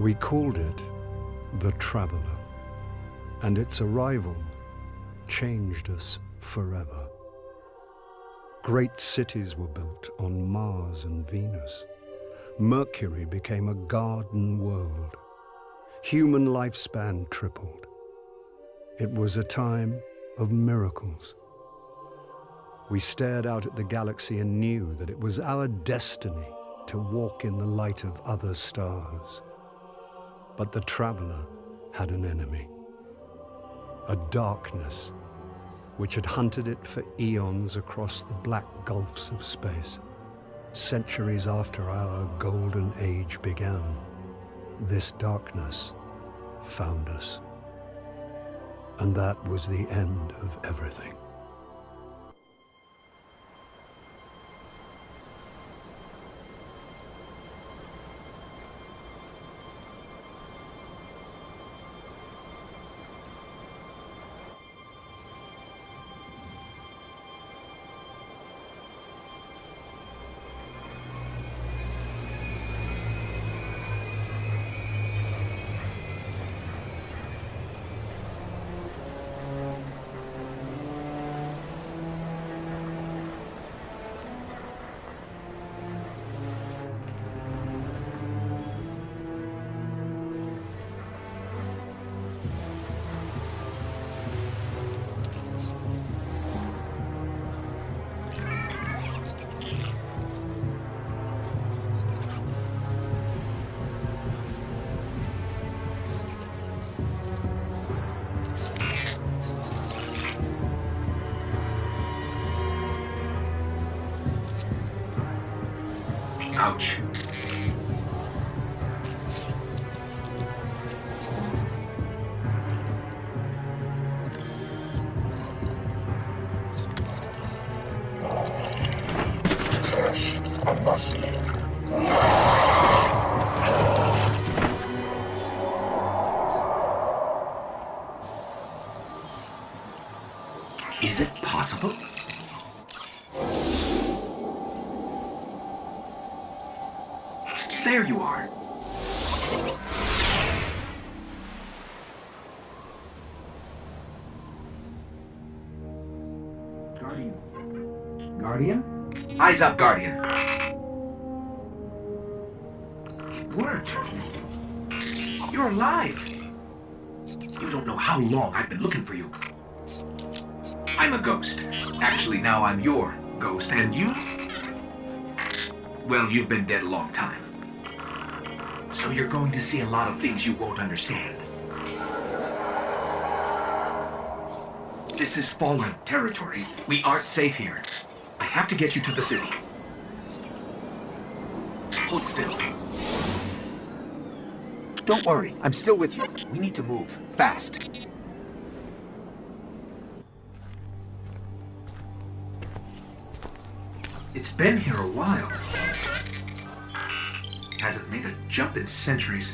We called it the Traveler, and its arrival changed us forever. Great cities were built on Mars and Venus. Mercury became a garden world. Human lifespan tripled. It was a time of miracles. We stared out at the galaxy and knew that it was our destiny to walk in the light of other stars. But the Traveler had an enemy, a darkness which had hunted it for eons across the black gulfs of space. Centuries after our golden age began, this darkness found us. And that was the end of everything. Ouch. Is it possible? There you are. Guardian? Eyes up, Guardian. Worked. You're alive. You don't know how long I've been looking for you. I'm a ghost. Actually, now I'm your ghost, and you? Well, you've been dead a long time. So you're going to see a lot of things you won't understand. This is fallen territory. We aren't safe here. I have to get you to the city. Hold still. Don't worry, I'm still with you. We need to move, fast. It's been here a while. Hasn't made a jump in centuries.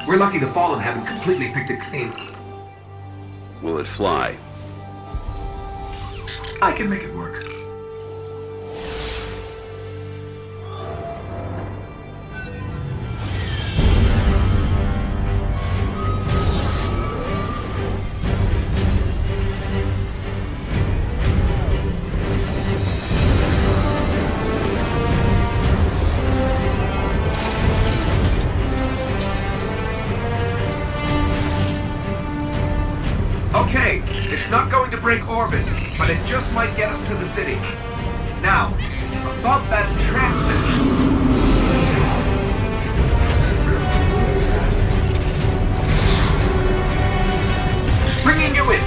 We're lucky the Fallen haven't completely picked it clean. Will it fly? I can make it work. Okay, it's not going to break orbit, but it just might get us to the city. Now, above that transmitter. Bringing you in.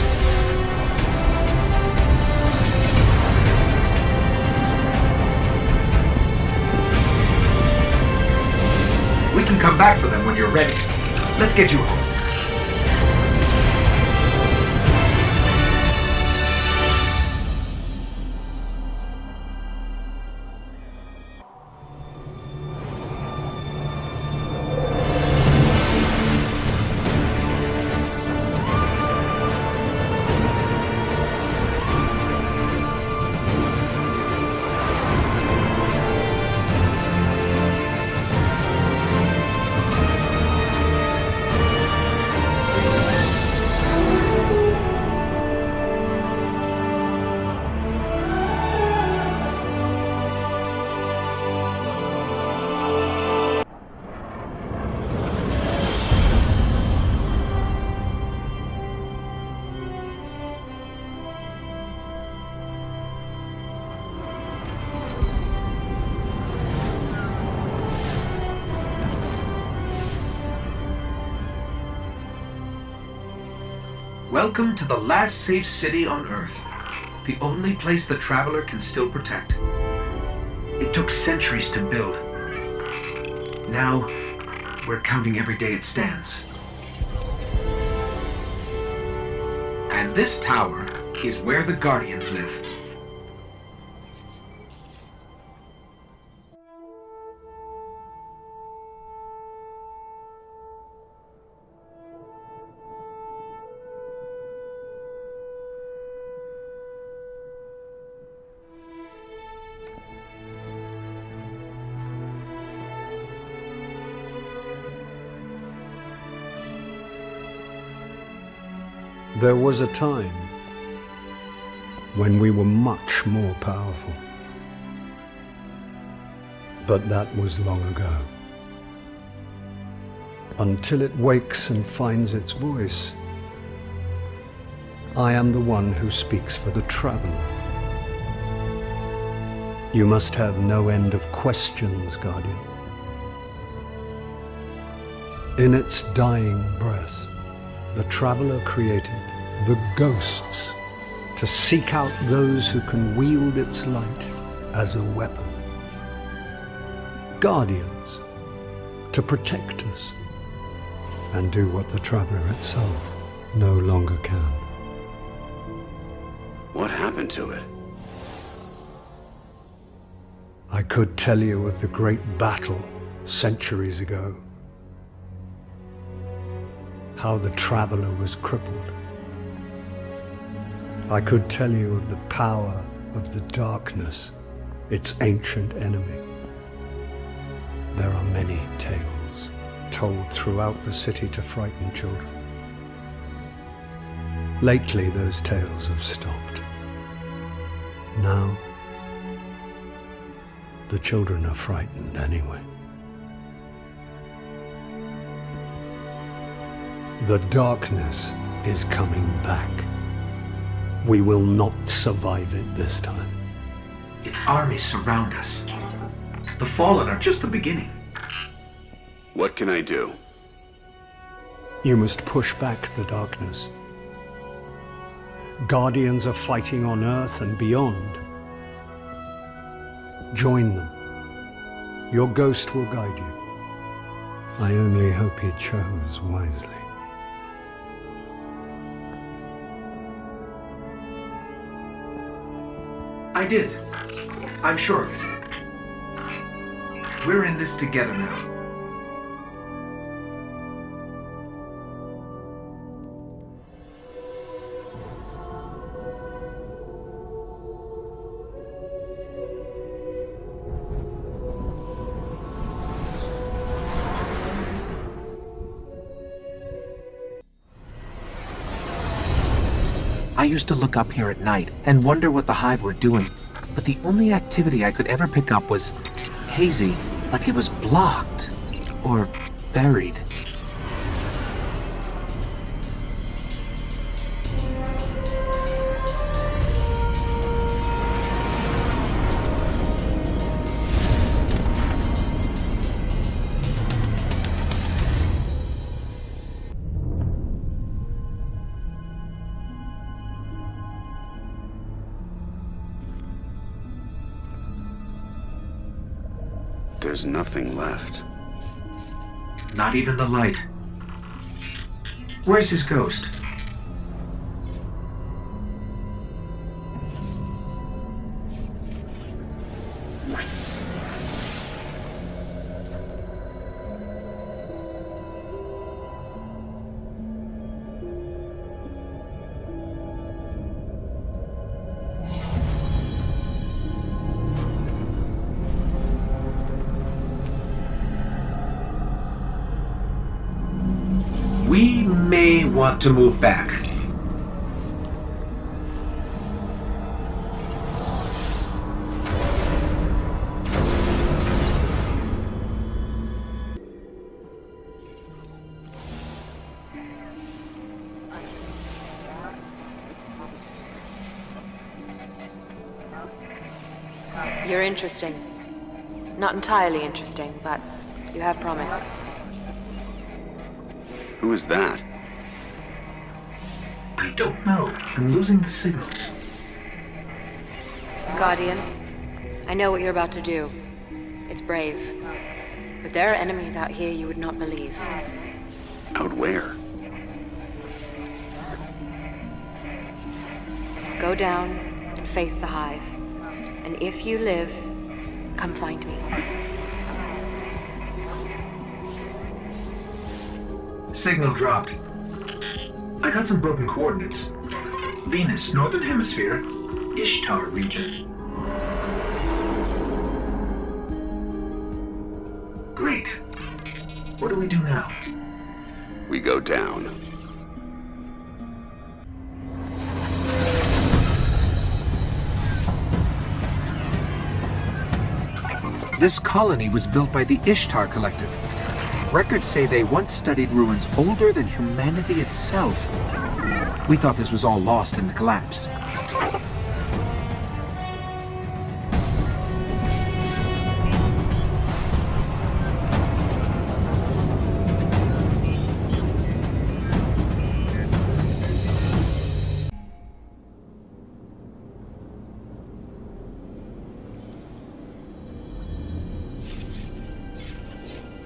We can come back for them when you're ready. Let's get you home. Welcome to the last safe city on Earth. The only place the Traveler can still protect. It took centuries to build. Now, we're counting every day it stands. And this tower is where the Guardians live. There was a time when we were much more powerful. But that was long ago. Until it wakes and finds its voice, I am the one who speaks for the Traveler. You must have no end of questions, Guardian. In its dying breath, the Traveler created the ghosts to seek out those who can wield its light as a weapon. Guardians to protect us and do what the Traveler itself no longer can. What happened to it? I could tell you of the great battle centuries ago. How the Traveler was crippled. I could tell you of the power of the darkness, its ancient enemy. There are many tales told throughout the city to frighten children. Lately, those tales have stopped. Now, the children are frightened anyway. The darkness is coming back. We will not survive it this time. Its armies surround us. The Fallen are just the beginning. What can I do? You must push back the darkness. Guardians are fighting on Earth and beyond. Join them. Your ghost will guide you. I only hope he chose wisely. I did. I'm sure of it. We're in this together now. I used to look up here at night and wonder what the Hive were doing, but the only activity I could ever pick up was hazy, like it was blocked or buried. There's nothing left. Not even the light. Where's his ghost? We may want to move back. You're interesting. Not entirely interesting, but you have promise. Who is that? I I don't know. I'm losing the signal. Guardian, I know what you're about to do. It's brave. But there are enemies out here you would not believe. Out where? Go down and face the hive. And if you live, come find me. Signal dropped. I got some broken coordinates. Venus, Northern Hemisphere, Ishtar region. Great. What do we do now? We go down. This colony was built by the Ishtar Collective. Records say they once studied ruins older than humanity itself. We thought this was all lost in the collapse.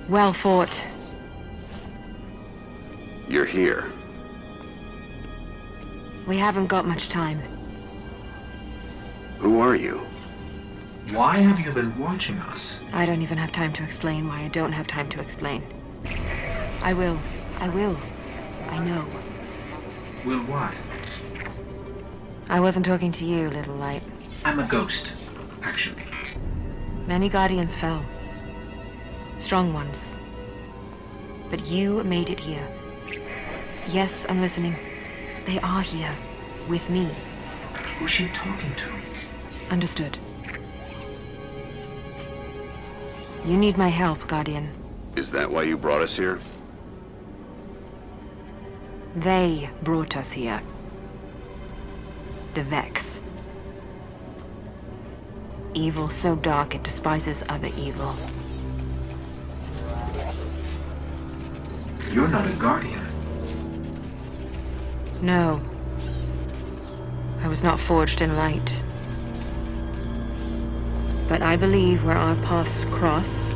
Well fought. You're here. We haven't got much time. Who are you? Why have you been watching us? I don't even have time to explain why I don't have time to explain. I will. I will. I know. Will what? I wasn't talking to you, little light. I'm a ghost, actually. Many Guardians fell. Strong ones. But you made it here. Yes, I'm listening. They are here. With me. Who's she talking to? Understood. You need my help, Guardian. Is that why you brought us here? They brought us here. The Vex. Evil so dark it despises other evil. You're not a Guardian. No. I was not forged in light. But I believe where our paths cross,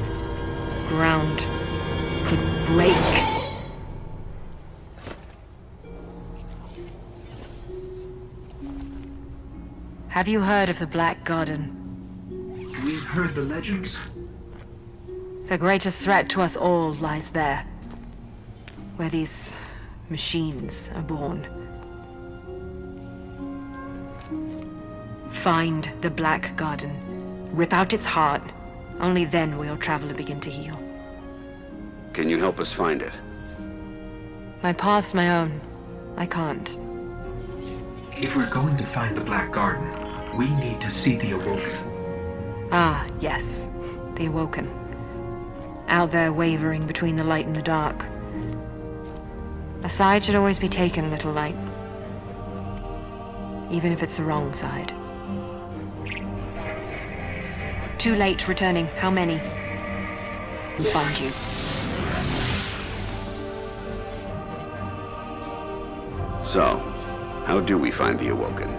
ground could break. Have you heard of the Black Garden? We've heard the legends. The greatest threat to us all lies there. Where these machines are born. Find the Black Garden. Rip out its heart. Only then will your traveler begin to heal. Can you help us find it? My path's my own. I can't. If we're going to find the Black Garden, we need to see the Awoken. Ah, yes. The Awoken. Out there wavering between the light and the dark. A side should always be taken, little light. Even if it's the wrong side. Too late returning. How many? We'll find you. So, how do we find the Awoken?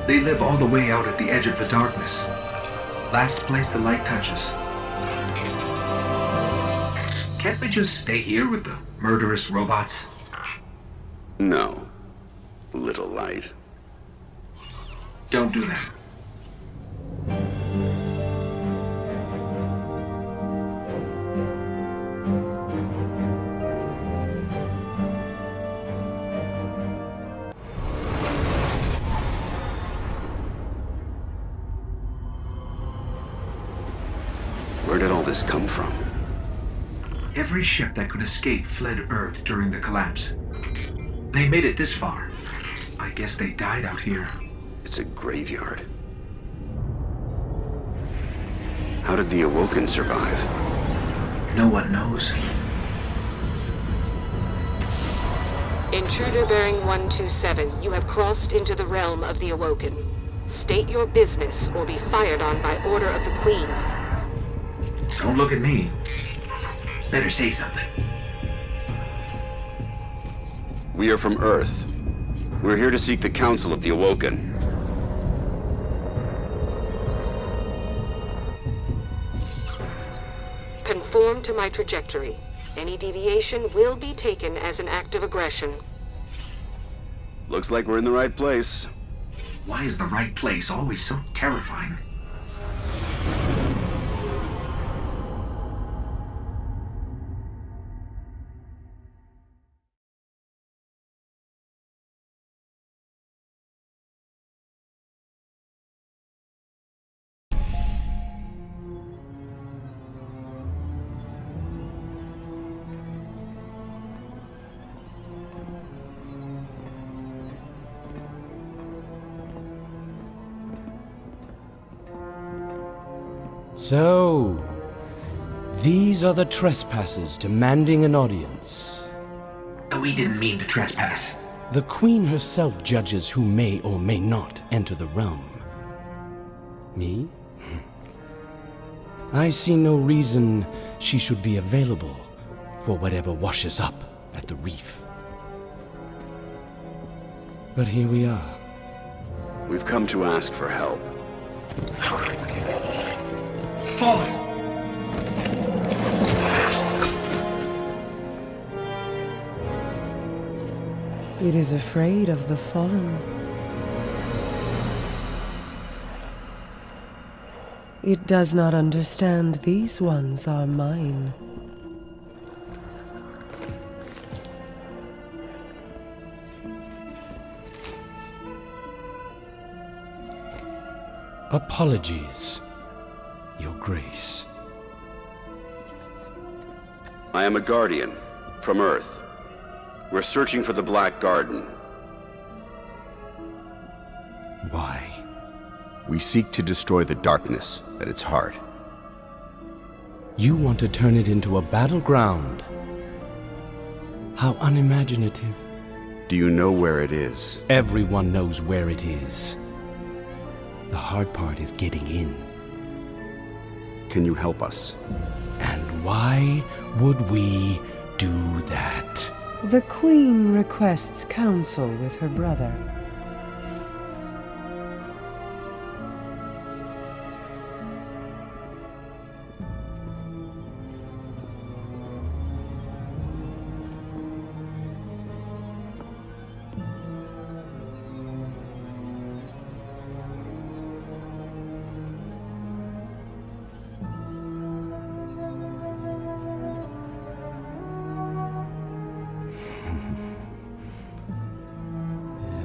They live all the way out at the edge of the darkness. Last place the light touches. Can't we just stay here with the murderous robots? No. Little light. Don't do that. Where did all this come from? Every ship that could escape fled Earth during the collapse. They made it this far. I guess they died out here. It's a graveyard. How did the Awoken survive? No one knows. Intruder bearing 127, you have crossed into the realm of the Awoken. State your business or be fired on by order of the Queen. Don't look at me. Better say something. We are from Earth. We're here to seek the Council of the Awoken. Conform to my trajectory. Any deviation will be taken as an act of aggression. Looks like we're in the right place. Why is the right place always so terrifying? So, these are the trespassers demanding an audience. We didn't mean to trespass. The Queen herself judges who may or may not enter the realm. Me? I see no reason she should be available for whatever washes up at the reef. But here we are. We've come to ask for help. Fallen! It is afraid of the fallen. It does not understand these ones are mine. Apologies, Your Grace. I am a Guardian from Earth. We're searching for the Black Garden. Why? We seek to destroy the darkness at its heart. You want to turn it into a battleground? How unimaginative. Do you know where it is? Everyone knows where it is. The hard part is getting in. Can you help us? And why would we do that? The Queen requests counsel with her brother.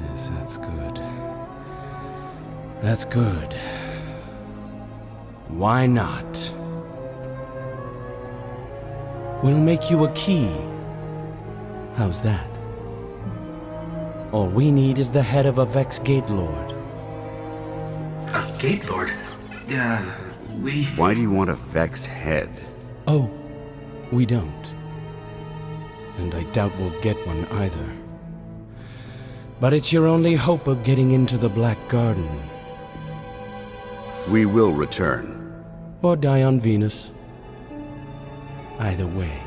Yes, that's good. That's good. Why not? We'll make you a key. How's that? All we need is the head of a Vex Gate Lord. A Gate Lord? We... Why do you want a Vex head? Oh, we don't. And I doubt we'll get one either. But it's your only hope of getting into the Black Garden. We will return. Or die on Venus. Either way.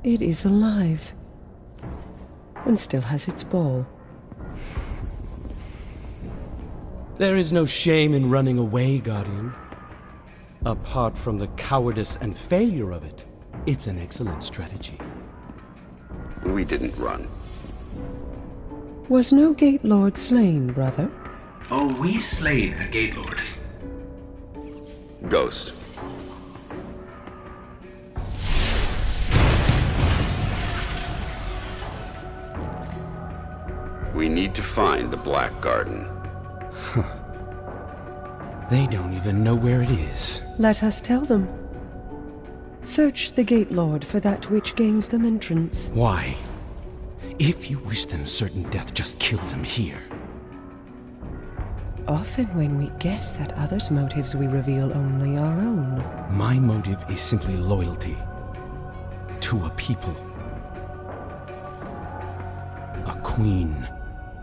It is alive. And still has its ball. There is no shame in running away, Guardian. Apart from the cowardice and failure of it, it's an excellent strategy. We didn't run. Was no Gate Lord slain, brother? Oh, we slayed a Gate Lord. Ghost. We need to find the Black Garden. They don't even know where it is. Let us tell them. Search the Gate Lord for that which gains them entrance. Why? If you wish them certain death, just kill them here. Often when we guess at others' motives, we reveal only our own. My motive is simply loyalty. to a people. A queen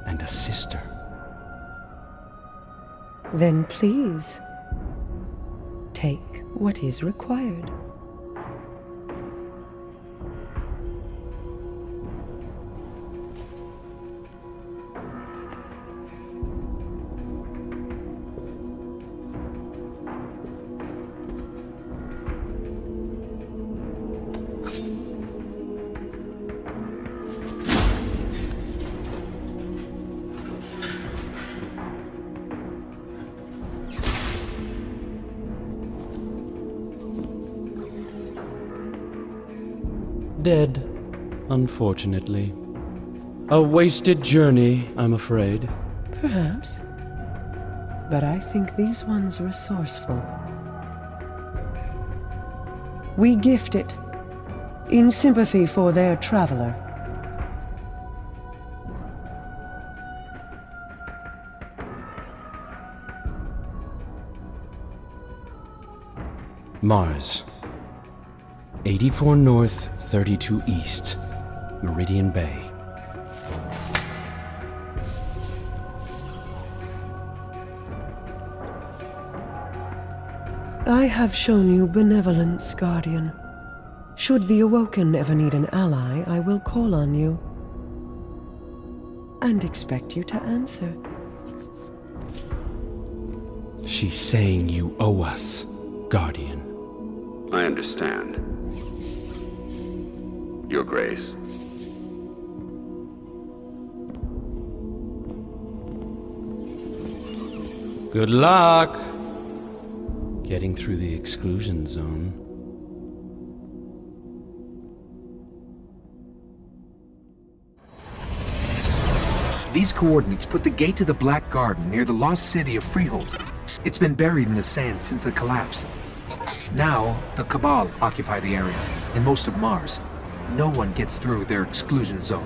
and a sister. Then please, take what is required. Dead, unfortunately. A wasted journey, I'm afraid. Perhaps. But I think these ones resourceful. We gift it, in sympathy for their traveler. Mars. 84 North, 32 East, Meridian Bay. I have shown you benevolence, Guardian. Should the Awoken ever need an ally, I will call on you. And expect you to answer. She's saying you owe us, Guardian. I understand. Your Grace. Good luck getting through the exclusion zone. These coordinates put the gate to the Black Garden near the lost city of Freehold. It's been buried in the sand since the collapse. Now, the Cabal occupy the area, and most of Mars. No one gets through their exclusion zone.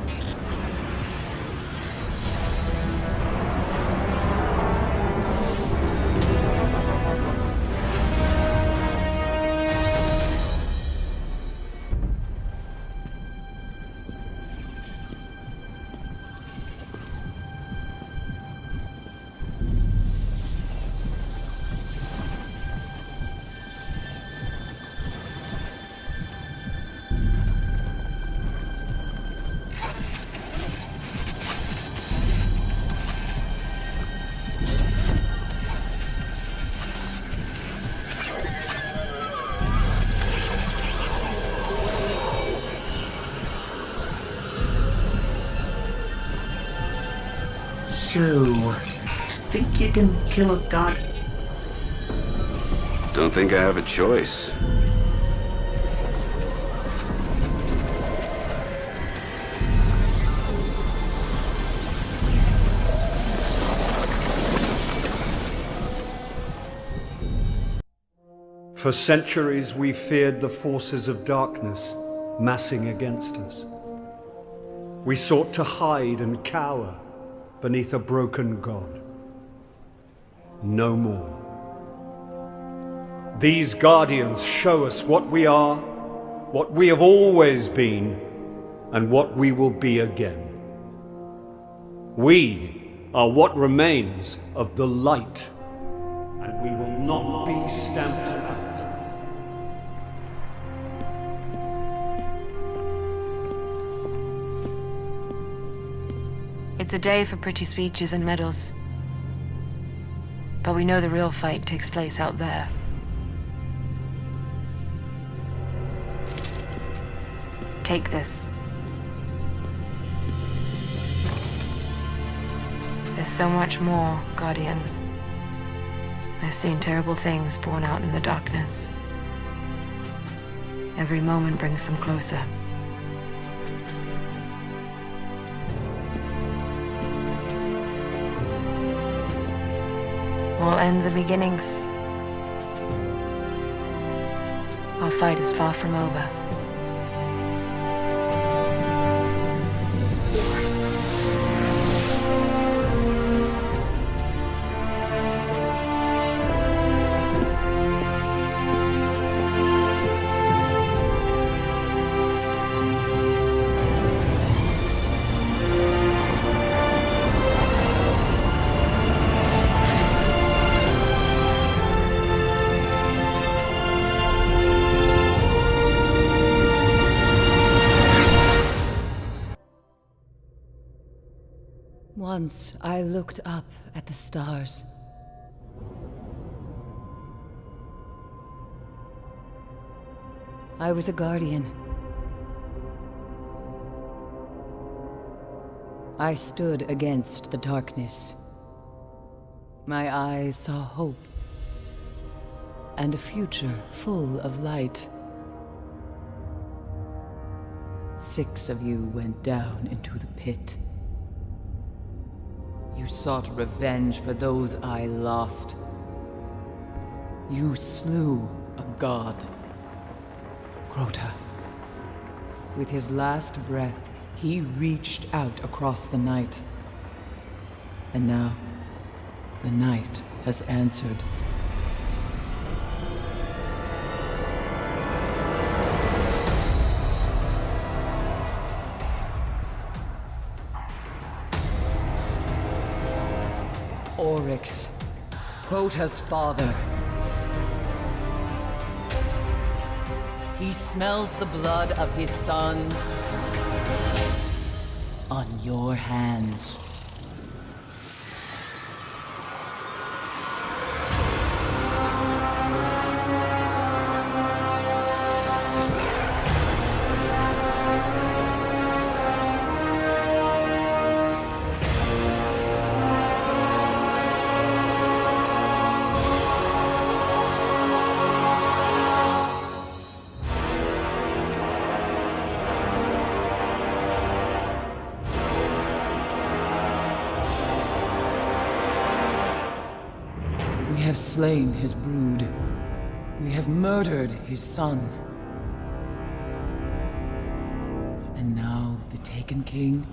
So, think you can kill a god? Don't think I have a choice. For centuries we feared the forces of darkness massing against us. We sought to hide and cower beneath a broken god. No more. These guardians show us what we are, what we have always been, and what we will be again. We are what remains of the light, and we will not be stamped out. It's a day for pretty speeches and medals. But we know the real fight takes place out there. Take this. There's so much more, Guardian. I've seen terrible things born out in the darkness. Every moment brings them closer. All ends are beginnings. Our fight is far from over. Once I looked up at the stars. I was a guardian. I stood against the darkness. My eyes saw hope and a future full of light. 6 of you went down into the pit. You sought revenge for those I lost. You slew a god, Crota. With his last breath, he reached out across the night. And now, the night has answered. Oryx, Crota's father. He smells the blood of his son on your hands. We have slain his brood. We have murdered his son. And now the Taken King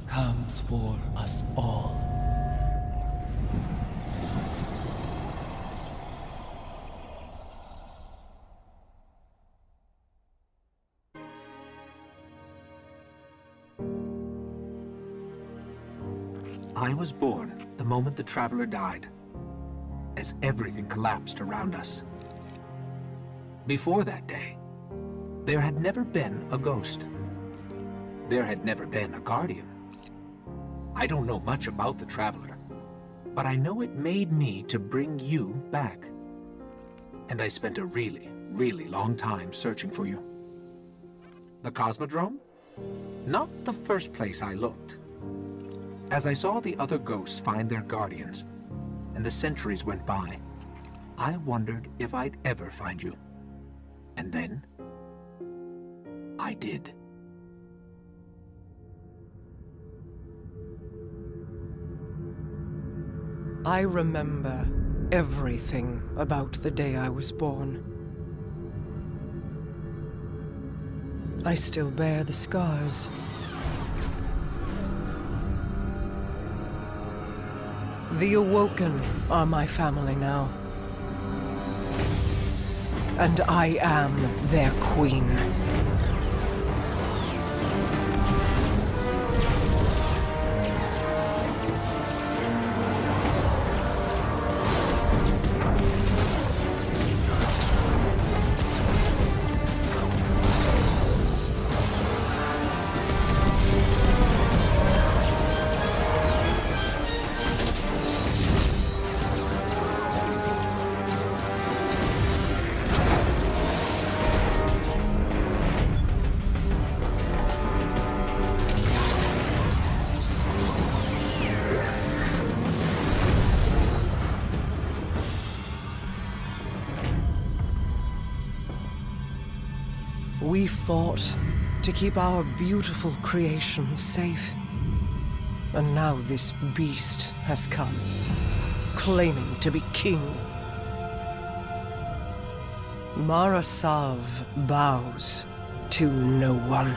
comes for us all. I was born the moment the Traveler died, as everything collapsed around us. Before that day, there had never been a ghost. There had never been a Guardian. I don't know much about the Traveler, but I know it made me to bring you back. And I spent a really, really long time searching for you. The Cosmodrome? Not the first place I looked. As I saw the other ghosts find their Guardians, and the centuries went by, I wondered if I'd ever find you. And then, I did. I remember everything about the day I was born. I still bear the scars. The Awoken are my family now. And I am their queen. We fought to keep our beautiful creation safe. And now this beast has come, claiming to be king. Marasav bows to no one.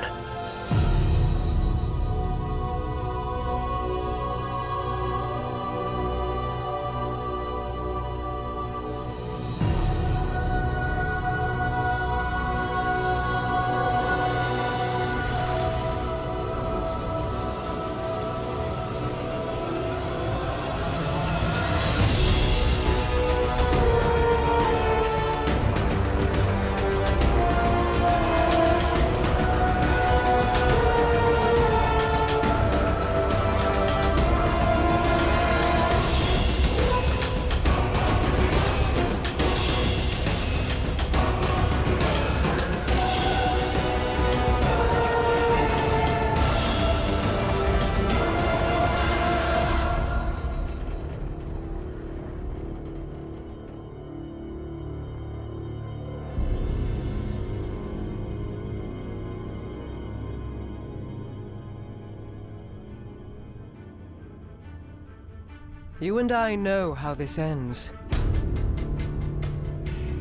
You and I know how this ends.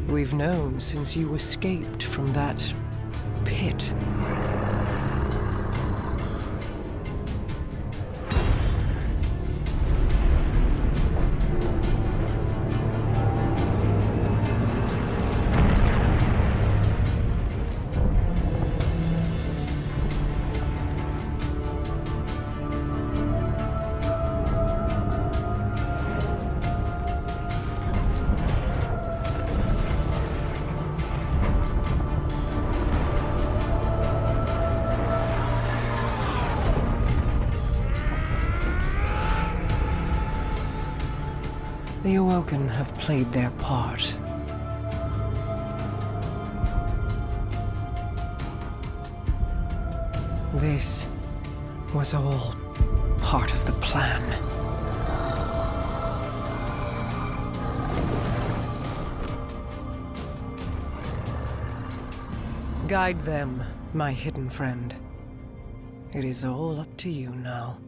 We've known since you escaped from that pit. The Awoken have played their part. This was all part of the plan. Guide them, my hidden friend. It is all up to you now.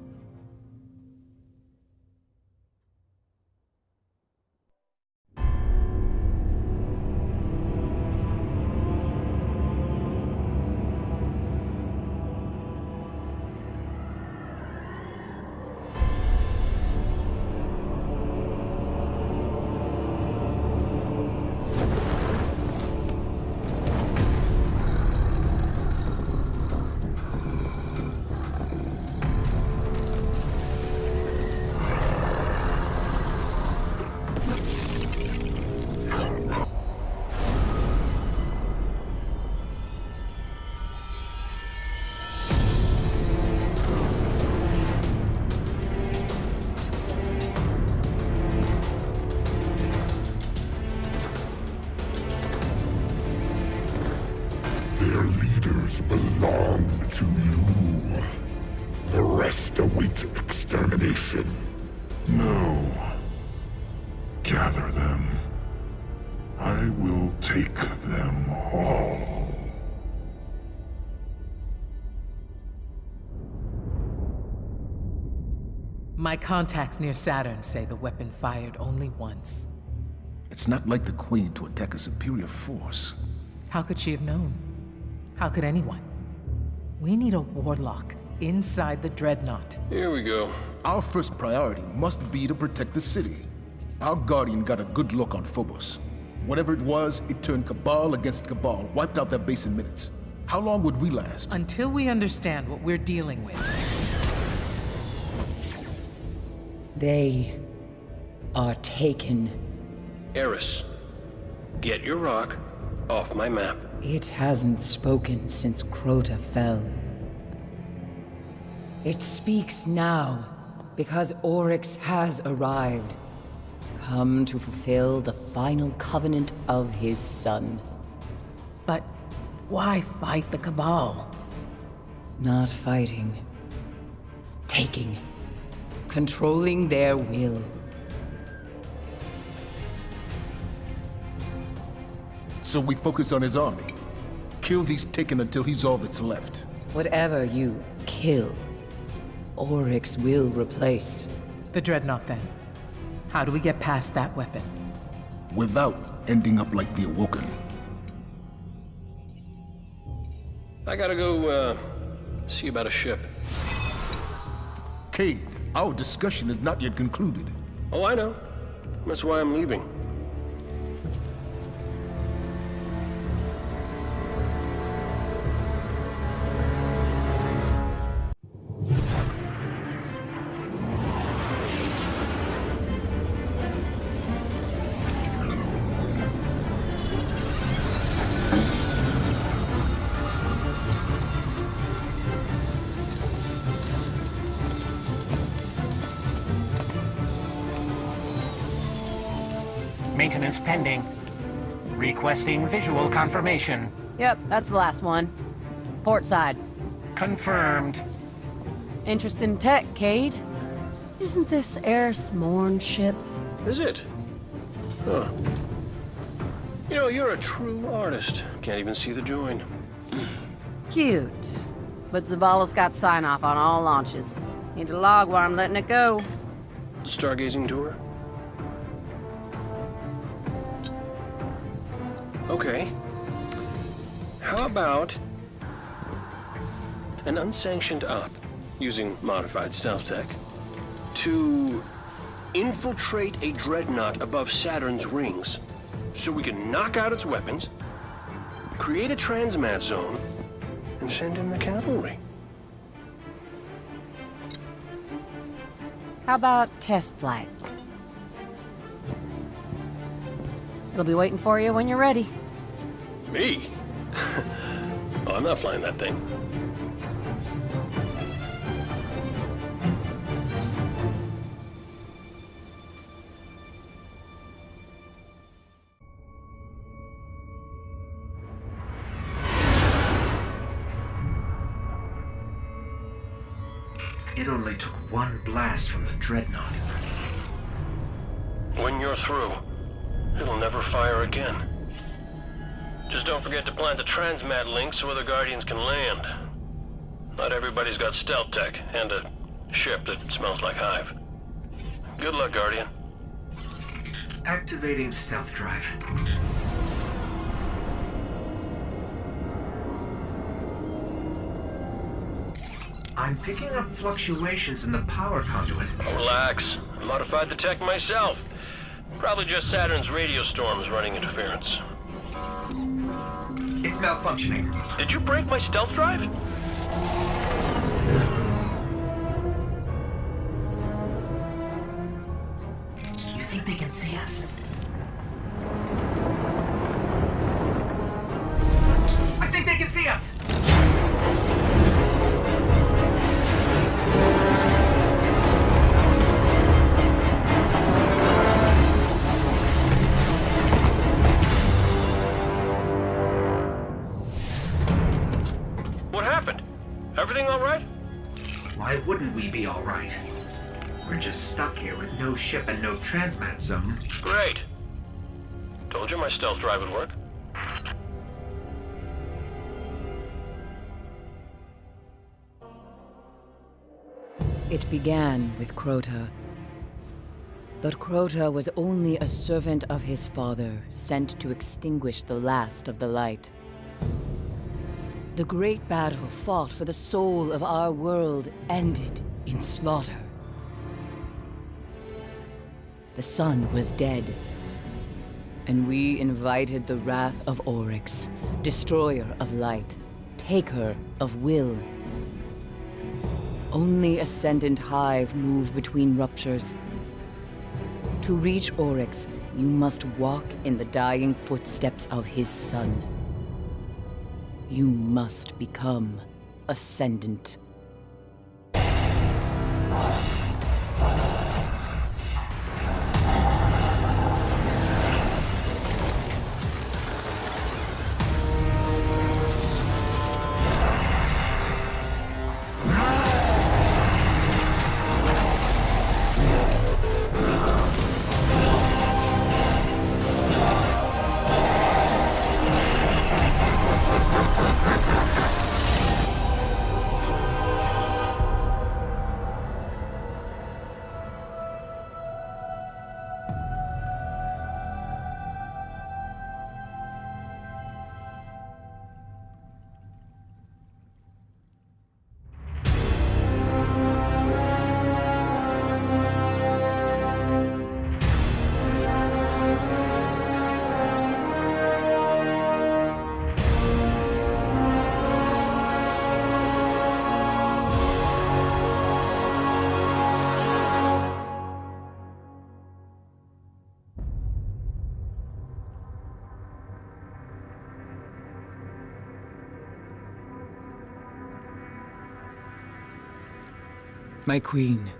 Their leaders belong to you. The rest await extermination. No. Gather them. I will take them all. My contacts near Saturn say the weapon fired only once. It's not like the Queen to attack a superior force. How could she have known? How could anyone? We need a warlock inside the Dreadnought. Here we go. Our first priority must be to protect the city. Our Guardian got a good look on Phobos. Whatever it was, it turned Cabal against Cabal, wiped out that base in minutes. How long would we last? Until we understand what we're dealing with. They are taken. Eris, get your rock off my map. It hasn't spoken since Crota fell. It speaks now, because Oryx has arrived. Come to fulfill the final covenant of his son. But why fight the Cabal? Not fighting. Taking. Controlling their will. So we focus on his army. Kill these Taken until he's all that's left. Whatever you kill, Oryx will replace. The Dreadnought, then. How do we get past that weapon? Without ending up like the Awoken. I gotta go, see about a ship. Cade, our discussion is not yet concluded. Oh, I know. That's why I'm leaving. Maintenance pending. Requesting visual confirmation. Yep, that's the last one. Port side. Confirmed. Interest in tech, Cade? Isn't this Eris Morn ship? Is it? Huh. You know, you're a true artist. Can't even see the join. Cute. But Zavala's got sign-off on all launches. Need to log while I'm letting it go. stargazing tour? Okay. How about an unsanctioned op using modified stealth tech to infiltrate a dreadnought above Saturn's rings so we can knock out its weapons, create a transmat zone, and send in the cavalry? How about test flight? It'll be waiting for you when you're ready. Me? Oh, I'm not flying that thing. It only took one blast from the dreadnought. When you're through, it'll never fire again. Just don't forget to plant the transmat link so other Guardians can land. Not everybody's got stealth tech, and a ship that smells like hive. Good luck, Guardian. Activating stealth drive. I'm picking up fluctuations in the power conduit. Relax. I modified the tech myself. Probably just Saturn's radio storms running interference. It's malfunctioning. Did you break my stealth drive? You think they can see us? I think they can see us! What happened? Everything all right? Why wouldn't we be all right? We're just stuck here with no ship and no transmat zone. Great. Told you my stealth drive would work. It began with Crota. But Crota was only a servant of his father, sent to extinguish the last of the light. The great battle fought for the soul of our world ended in slaughter. The sun was dead, and we invited the wrath of Oryx, destroyer of light, taker of will. Only Ascendant Hive move between ruptures. To reach Oryx, you must walk in the dying footsteps of his son. You must become Ascendant. My queen,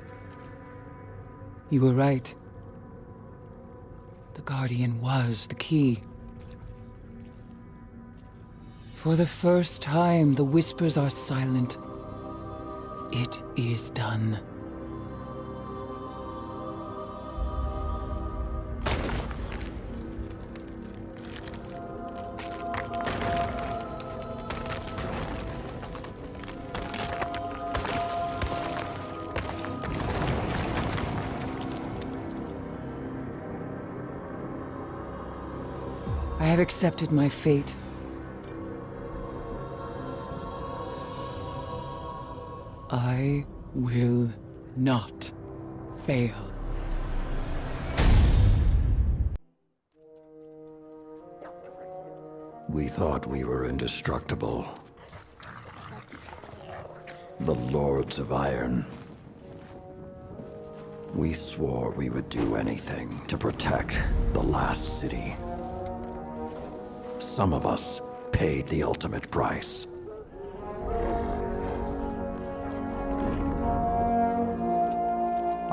you were right. The Guardian was the key. For the first time, the whispers are silent. It is done. I've accepted my fate. I will not fail. We thought we were indestructible. The Lords of Iron. We swore we would do anything to protect the last city. Some of us paid the ultimate price.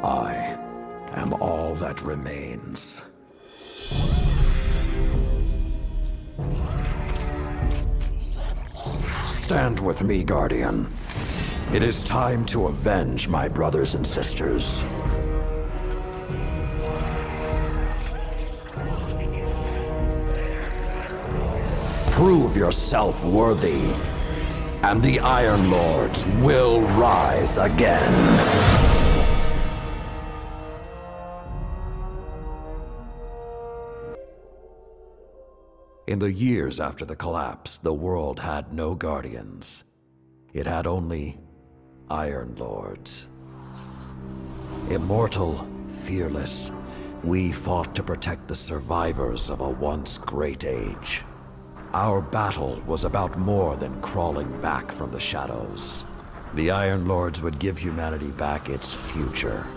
I am all that remains. Stand with me, Guardian. It is time to avenge my brothers and sisters. Prove yourself worthy, and the Iron Lords will rise again. In the years after the collapse, the world had no Guardians. It had only Iron Lords. Immortal, fearless, we fought to protect the survivors of a once great age. Our battle was about more than crawling back from the shadows. The Iron Lords would give humanity back its future.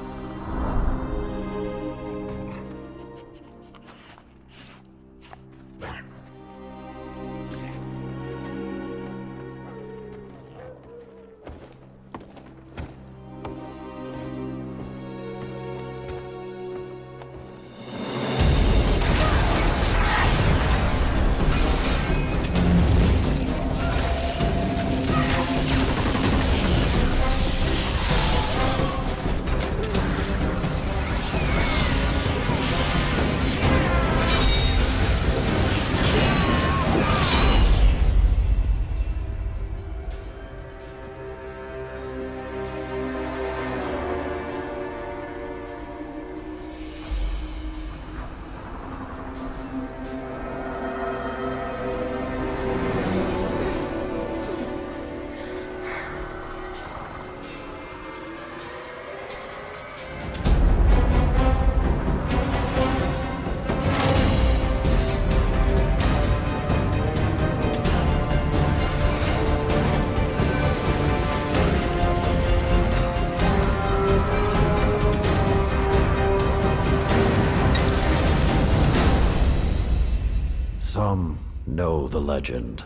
Some know the legend,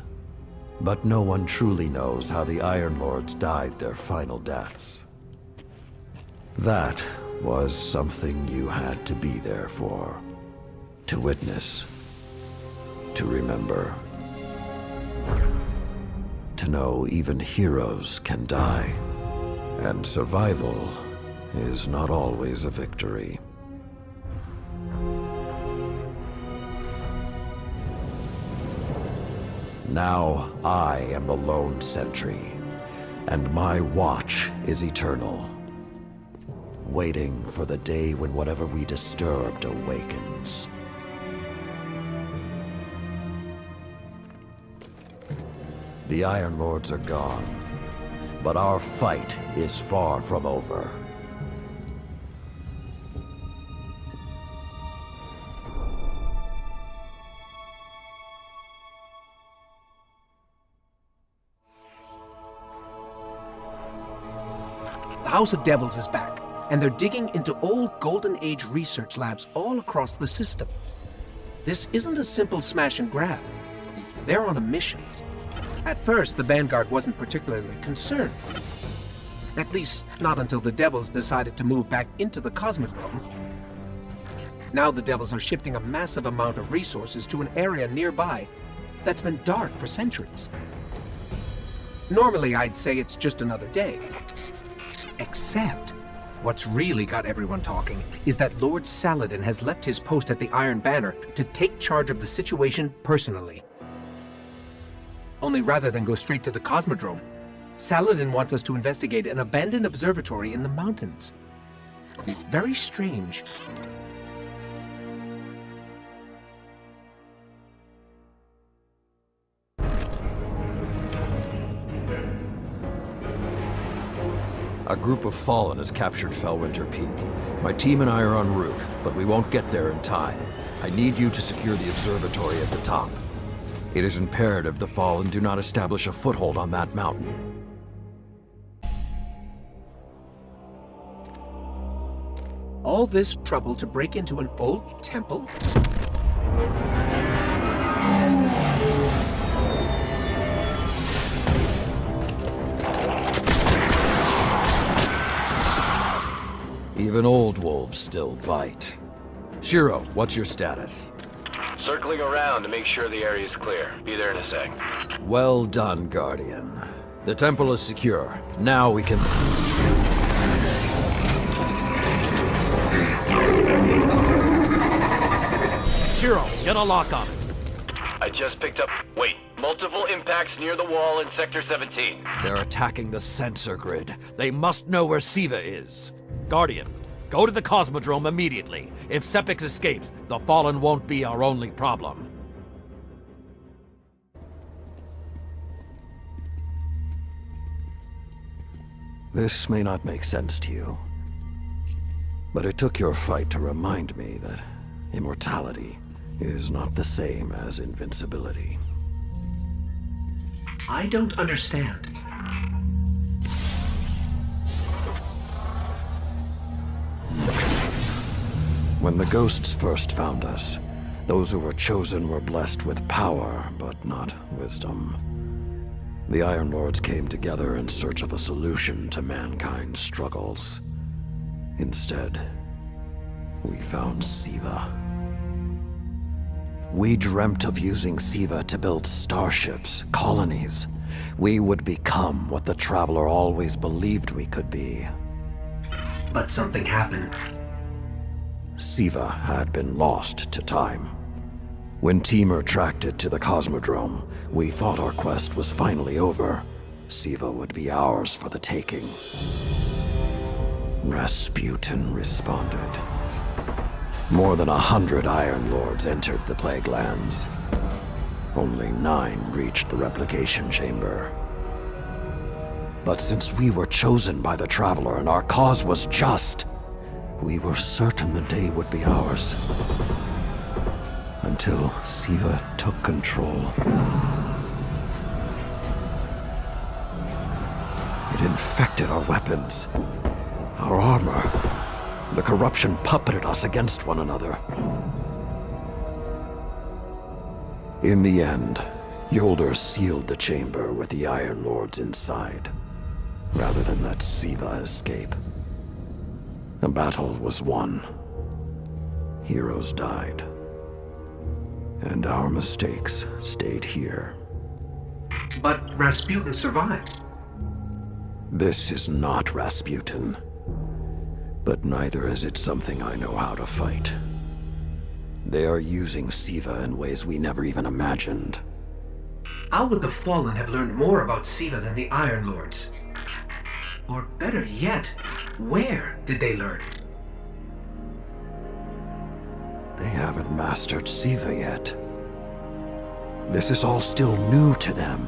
but no one truly knows how the Iron Lords died their final deaths. That was something you had to be there for, to witness, to remember, to know even heroes can die, and survival is not always a victory. Now I am the lone sentry, and my watch is eternal, waiting for the day when whatever we disturbed awakens. The Iron Lords are gone, but our fight is far from over. The House of Devils is back, and they're digging into old Golden Age research labs all across the system. This isn't a simple smash and grab. They're on a mission. At first, the Vanguard wasn't particularly concerned. At least, not until the Devils decided to move back into the Cosmodrome. Now the Devils are shifting a massive amount of resources to an area nearby that's been dark for centuries. Normally, I'd say it's just another day. Except, what's really got everyone talking is that Lord Saladin has left his post at the Iron Banner to take charge of the situation personally. Only rather than go straight to the Cosmodrome, Saladin wants us to investigate an abandoned observatory in the mountains. Very strange. A group of Fallen has captured Fellwinter Peak. My team and I are en route, but we won't get there in time. I need you to secure the observatory at the top. It is imperative the Fallen do not establish a foothold on that mountain. All this trouble to break into an old temple? Even old wolves still bite. Shiro, what's your status? Circling around to make sure the area is clear. Be there in a sec. Well done, Guardian. The temple is secure. Now we can... Shiro, get a lock on it. I just picked up... Wait. Multiple impacts near the wall in Sector 17. They're attacking the sensor grid. They must know where Siva is. Guardian, go to the Cosmodrome immediately. If Sepix escapes, the Fallen won't be our only problem. This may not make sense to you, but it took your fight to remind me that immortality is not the same as invincibility. I don't understand. When the ghosts first found us, those who were chosen were blessed with power, but not wisdom. The Iron Lords came together in search of a solution to mankind's struggles. Instead, we found Siva. We dreamt of using Siva to build starships, colonies. We would become what the Traveler always believed we could be. But something happened. Siva had been lost to time. When Temur tracked it to the Cosmodrome, we thought our quest was finally over. Siva would be ours for the taking. Rasputin responded. More than 100 Iron Lords entered the Plague Lands. Only 9 reached the replication chamber. But since we were chosen by the Traveler and our cause was just, we were certain the day would be ours. Until Siva took control. It infected our weapons, our armor. The corruption puppeted us against one another. In the end, Yolder sealed the chamber with the Iron Lords inside, rather than let Siva escape. The battle was won. Heroes died. And our mistakes stayed here. But Rasputin survived. This is not Rasputin. But neither is it something I know how to fight. They are using Siva in ways we never even imagined. How would the Fallen have learned more about Siva than the Iron Lords? Or better yet, where did they learn? They haven't mastered Siva yet. This is all still new to them.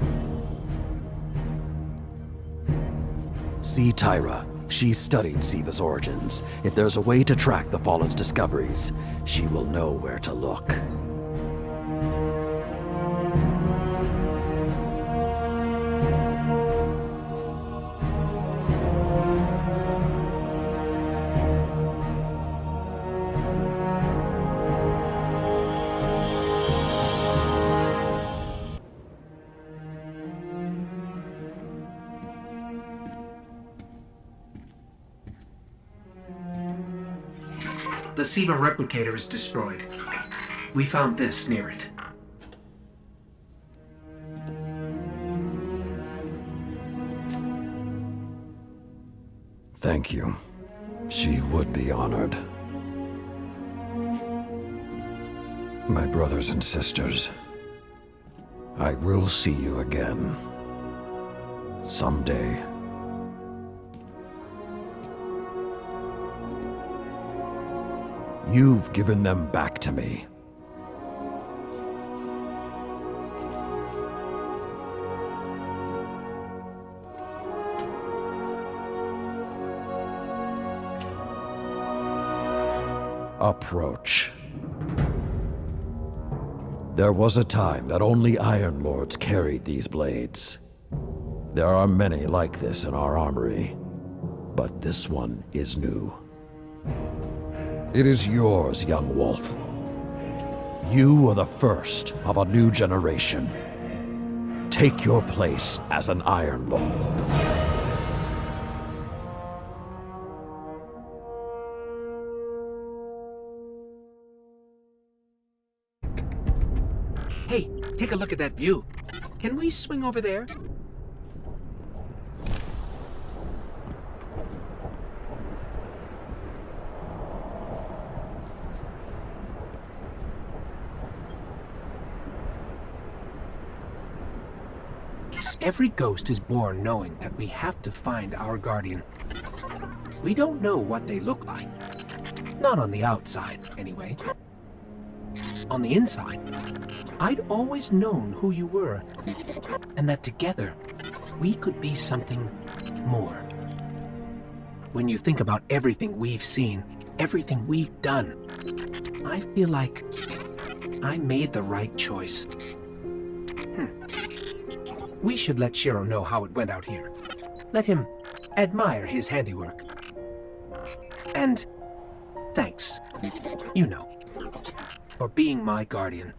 See Tyra. She studied Siva's origins. If there's a way to track the Fallen's discoveries, she will know where to look. The Siva replicator is destroyed. We found this near it. Thank you. She would be honored. My brothers and sisters, I will see you again. Someday. You've given them back to me. approach. There was a time that only Iron Lords carried these blades. There are many like this in our armory, but this one is new. It is yours, young wolf. You are the first of a new generation. Take your place as an Iron Lord. Hey, take a look at that view. Can we swing over there? Every ghost is born knowing that we have to find our guardian. We don't know what they look like. Not on the outside, anyway. On the inside, I'd always known who you were, and that together, we could be something more. When you think about everything we've seen, everything we've done, I feel like I made the right choice. We should let Shiro know how it went out here. Let him admire his handiwork. And thanks, you know, for being my guardian.